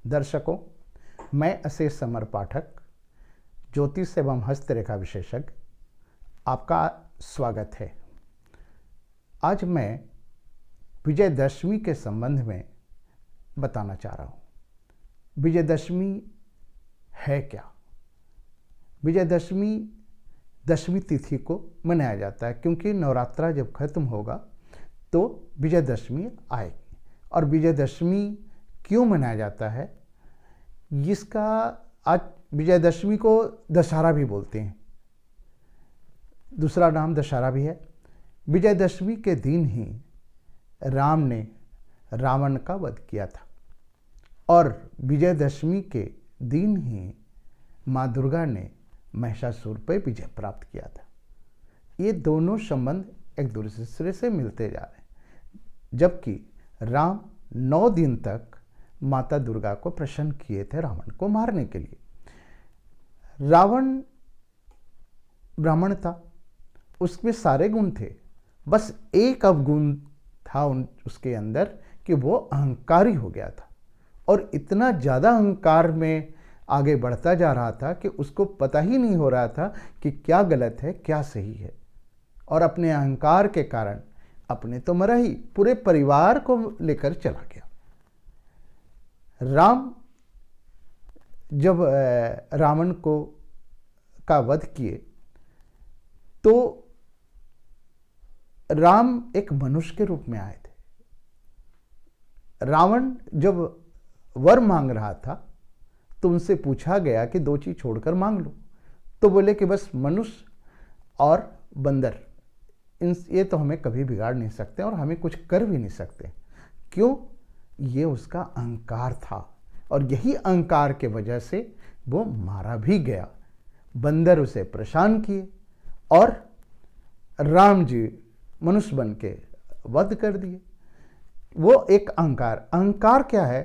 दर्शकों, मैं अशेष समर पाठक, ज्योतिष एवं हस्तरेखा विशेषज्ञ, आपका स्वागत है। आज मैं विजयदशमी के संबंध में बताना चाह रहा हूँ। विजयदशमी है क्या? विजयदशमी दशमी तिथि को मनाया जाता है, क्योंकि नवरात्रा जब खत्म होगा तो विजयदशमी आएगी। और विजयदशमी क्यों मनाया जाता है, इसका आज विजयदशमी को दशहरा भी बोलते हैं, दूसरा नाम दशहरा भी है। विजयदशमी के दिन ही राम ने रावण का वध किया था और विजयदशमी के दिन ही माँ दुर्गा ने महिषासुर पर विजय प्राप्त किया था। ये दोनों संबंध एक दूसरे से मिलते जा रहे हैं। जबकि राम 9 दिन तक माता दुर्गा को प्रसन्न किए थे रावण को मारने के लिए। रावण ब्राह्मण था, उसमें सारे गुण थे, बस एक अवगुण था उसके अंदर कि वो अहंकारी हो गया था और इतना ज़्यादा अहंकार में आगे बढ़ता जा रहा था कि उसको पता ही नहीं हो रहा था कि क्या गलत है क्या सही है। और अपने अहंकार के कारण अपने तो मरा ही, पूरे परिवार को लेकर चला गया। राम जब रावण को का वध किए तो राम एक मनुष्य के रूप में आए थे। रावण जब वर मांग रहा था तो उनसे पूछा गया कि 2 चीज छोड़कर मांग लो, तो बोले कि बस मनुष्य और बंदर, ये तो हमें कभी बिगाड़ नहीं सकते और हमें कुछ कर भी नहीं सकते। क्यों? ये उसका अहंकार था और यही अहंकार के वजह से वो मारा भी गया। बंदर उसे परेशान किए और राम जी मनुष्य बन के वध कर दिए। वो एक अहंकार क्या है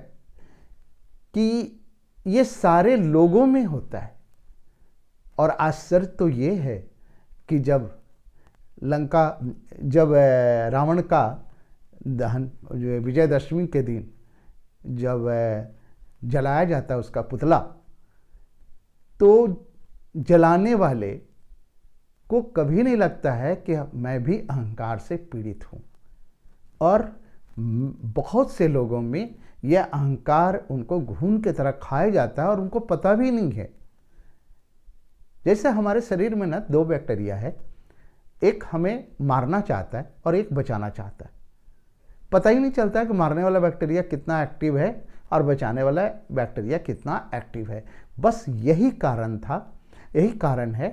कि ये सारे लोगों में होता है। और आश्चर्य तो ये है कि जब रावण का दहन विजयदशमी के दिन जब जलाया जाता है उसका पुतला, तो जलाने वाले को कभी नहीं लगता है कि मैं भी अहंकार से पीड़ित हूँ। और बहुत से लोगों में यह अहंकार उनको घून के तरह खाया जाता है और उनको पता भी नहीं है। जैसे हमारे शरीर में ना 2 बैक्टीरिया है, एक हमें मारना चाहता है और एक बचाना चाहता है। पता ही नहीं चलता है कि मारने वाला बैक्टीरिया कितना एक्टिव है और बचाने वाला बैक्टीरिया कितना एक्टिव है। बस यही कारण है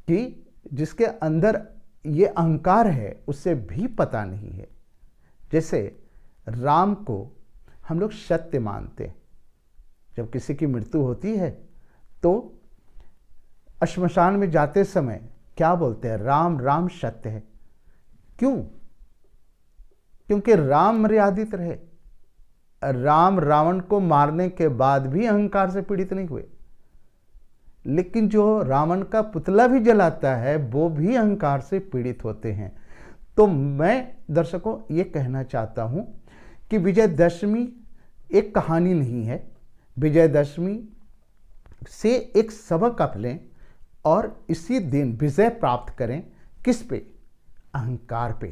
कि जिसके अंदर ये अहंकार है उससे भी पता नहीं है। जैसे राम को हम लोग सत्य मानते हैं। जब किसी की मृत्यु होती है तो श्मशान में जाते समय क्या बोलते हैं? राम राम सत्य है। क्यों? क्योंकि राम मर्यादित रहे। राम रावण को मारने के बाद भी अहंकार से पीड़ित नहीं हुए, लेकिन जो रावण का पुतला भी जलाता है वो भी अहंकार से पीड़ित होते हैं। तो मैं दर्शकों ये कहना चाहता हूं कि विजयदशमी एक कहानी नहीं है। विजयदशमी से एक सबक आप लें और इसी दिन विजय प्राप्त करें। किस पे? अहंकार पे,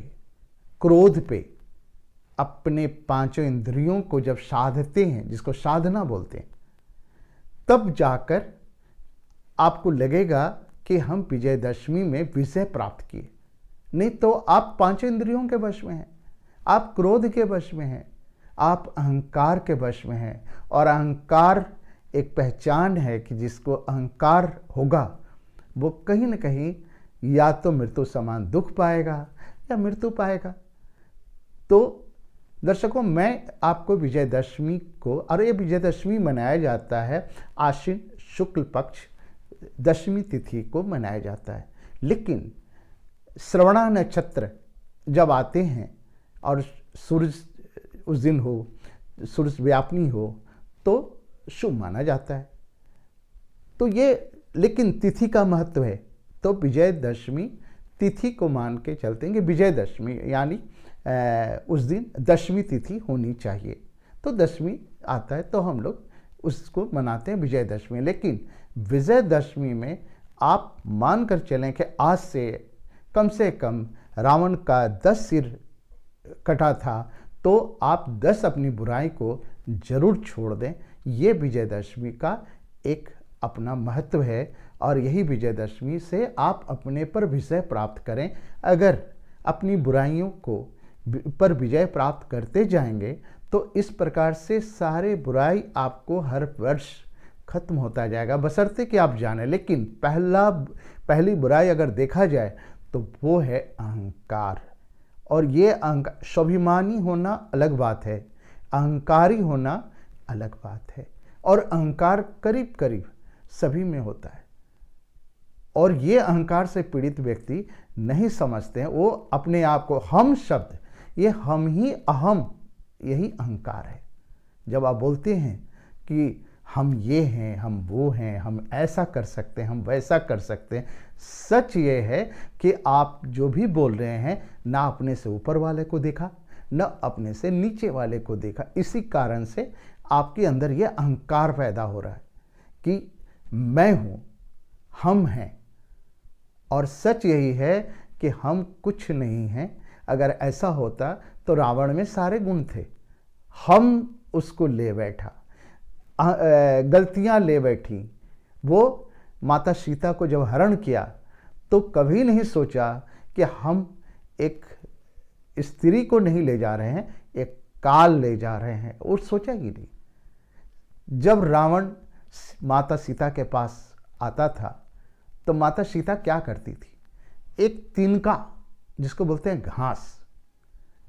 क्रोध पे। अपने 5 इंद्रियों को जब साधते हैं, जिसको साधना बोलते हैं, तब जाकर आपको लगेगा कि हम विजयदशमी में विजय प्राप्त किए। नहीं तो आप 5 इंद्रियों के वश में हैं, आप क्रोध के वश में हैं, आप अहंकार के वश में हैं। और अहंकार एक पहचान है कि जिसको अहंकार होगा वो कहीं न कहीं या तो मृत्यु समान दुख पाएगा या मृत्यु पाएगा। तो दर्शकों, मैं आपको विजयदशमी को, और ये विजयदशमी मनाया जाता है आश्विन शुक्ल पक्ष दशमी तिथि को मनाया जाता है। लेकिन श्रवणा नक्षत्र जब आते हैं और सूरज उस दिन हो, सूरज व्यापनी हो, तो शुभ माना जाता है। तो ये, लेकिन तिथि का महत्व है। तो विजयदशमी तिथि को मान के चलते हैं कि विजयदशमी यानी उस दिन दशमी तिथि होनी चाहिए। तो दशमी आता है तो हम लोग उसको मनाते हैं विजयदशमी। लेकिन विजयदशमी में आप मानकर चलें कि आज से कम रावण का 10 सिर कटा था, तो आप 10 अपनी बुराई को जरूर छोड़ दें। ये विजयदशमी का एक अपना महत्व है और यही विजयदशमी से आप अपने पर विजय प्राप्त करें। अगर अपनी बुराइयों पर विजय प्राप्त करते जाएंगे तो इस प्रकार से सारे बुराई आपको हर वर्ष खत्म होता जाएगा, बशर्ते कि आप जानें। लेकिन पहली बुराई अगर देखा जाए तो वो है अहंकार। और ये स्वाभिमानी होना अलग बात है, अहंकारी होना अलग बात है। और अहंकार करीब करीब सभी में होता है, और ये अहंकार से पीड़ित व्यक्ति नहीं समझते हैं वो अपने आप को। हम शब्द, ये हम ही अहम, यही अहंकार है। जब आप बोलते हैं कि हम ये हैं, हम वो हैं, हम ऐसा कर सकते हैं, हम वैसा कर सकते हैं, सच ये है कि आप जो भी बोल रहे हैं ना अपने से ऊपर वाले को देखा, न अपने से नीचे वाले को देखा। इसी कारण से आपके अंदर ये अहंकार पैदा हो रहा है कि मैं हूँ, हम हैं। और सच यही है कि हम कुछ नहीं हैं। अगर ऐसा होता तो रावण में सारे गुण थे, हम उसको ले बैठा, गलतियां ले बैठी। वो माता सीता को जब हरण किया तो कभी नहीं सोचा कि हम एक स्त्री को नहीं ले जा रहे हैं, एक काल ले जा रहे हैं, और सोचा ही नहीं। जब रावण माता सीता के पास आता था तो माता सीता क्या करती थी, एक तिनका जिसको बोलते हैं घास,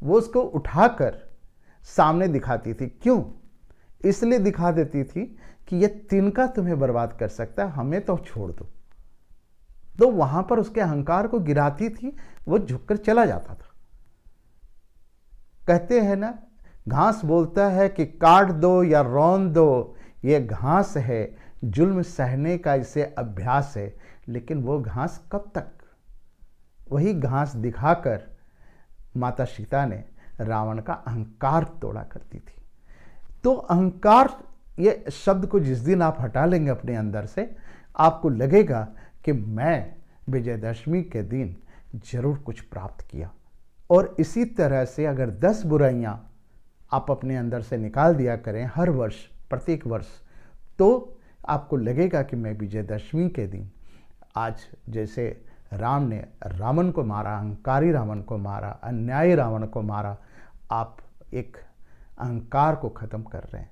वो उसको उठाकर सामने दिखाती थी। क्यों? इसलिए दिखा देती थी कि ये तिनका तुम्हें बर्बाद कर सकता है, हमें तो छोड़ दो। तो वहां पर उसके अहंकार को गिराती थी, वो झुककर चला जाता था। कहते हैं ना, घास बोलता है कि काट दो या रौंद दो, ये घास है, जुल्म सहने का इसे अभ्यास है। लेकिन वो घास कब तक? वही घास दिखाकर माता सीता ने रावण का अहंकार तोड़ा करती थी। तो अहंकार, ये शब्द को जिस दिन आप हटा लेंगे अपने अंदर से, आपको लगेगा कि मैं विजयदशमी के दिन जरूर कुछ प्राप्त किया। और इसी तरह से अगर 10 बुराइयां आप अपने अंदर से निकाल दिया करें हर वर्ष, प्रत्येक वर्ष, तो आपको लगेगा कि मैं विजयदशमी के दिन, आज जैसे राम ने रावण को मारा, अहंकारी रावण को मारा, अन्यायी रावण को मारा, आप एक अहंकार को ख़त्म कर रहे हैं।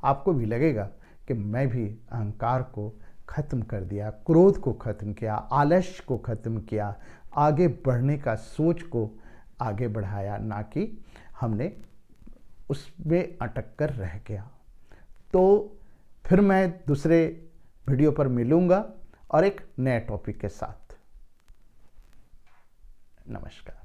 आपको भी लगेगा कि मैं भी अहंकार को ख़त्म कर दिया, क्रोध को ख़त्म किया, आलस्य को ख़त्म किया, आगे बढ़ने का सोच को आगे बढ़ाया, ना कि हमने उसमें अटक कर रह गया। तो फिर मैं दूसरे वीडियो पर मिलूँगा और एक नए टॉपिक के साथ। नमस्कार।